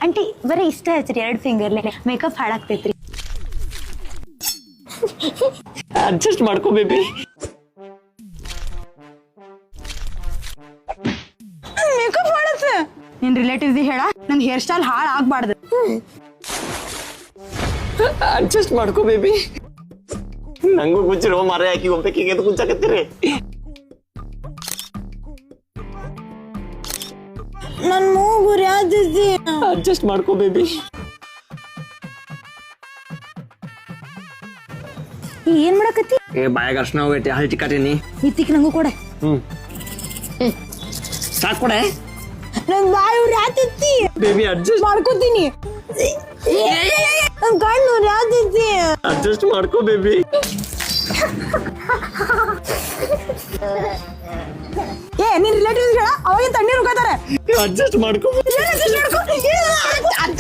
Aunty ಬರೀ ಇಷ್ಟ ಹಚ್ರಿ 2 ಫಿಂಗರ್ಲೆ makeup ಹಾಳಾಗ್ತೈತ್ರಿ. Adjust ಮಾಡ್ಕೋ ಬೇಬಿ. ಮೇಕಪ್ ಹಾಳಾತ. ನಿನ್ ರಿಲೇಟಿವ್ಸ್ ಹೇಳ ನನ್ ಹೇರ್ ಸ್ಟೈಲ್ ಹಾಳ ಆಗ್ಬಾರ್ದು. ಅಡ್ಜಸ್ಟ್ ಮಾಡ್ಕೋ ಬೇಬಿ. ನಂಗೂ ಕುಂಚಿರೋ ಮರ ಹಾಕಿ ಒಬ್ಬಕಿಗೆ ಎದ್ದು ಕುಂಚಾಕತ್ತೀರಿ. ನನ್ ಮೂಗು ಯಾವ್ದಿದ್ದಿ. ಅಡ್ಜಸ್ಟ್ ಮಾಡ್ಕೋ ಬೇಬಿ. ಏನ್ ಮಾಡಕತ್ತಿ? ಬಾಯಾಗ ಅರ್ಶನ ಹೋಗೈತಿ ಹಲ್ಟಿ ಕಾಟೀನಿ. ಇತ್ತಿಕ್ ನಂಗೂ ಕೊಡೆ. ಸಾಕ್ ಕೊಡೆ. ನನ್ ಬಾಯಿ ಯಾತಿತ್ತಿ ಬೇಬಿ ಅಡ್ಜಸ್ಟ್ ಮಾಡ್ಕೋತೀನಿ. ನನ್ ಕಣ್ಣು ಯಾತಿತ್ತಿ. ಅಡ್ಜಸ್ಟ್ ಮಾಡ್ಕೋ ಬೇಬಿ. ನಿನ್ ರಿಲೇಟಿವ್ಸ್ ಹೇಳ ಅವಾಗ ತಣ್ಣೀರ್ ಉಗಾತಾರೆ. ಅಡ್ಜಸ್ಟ್ ಮಾಡ್ಕೋ.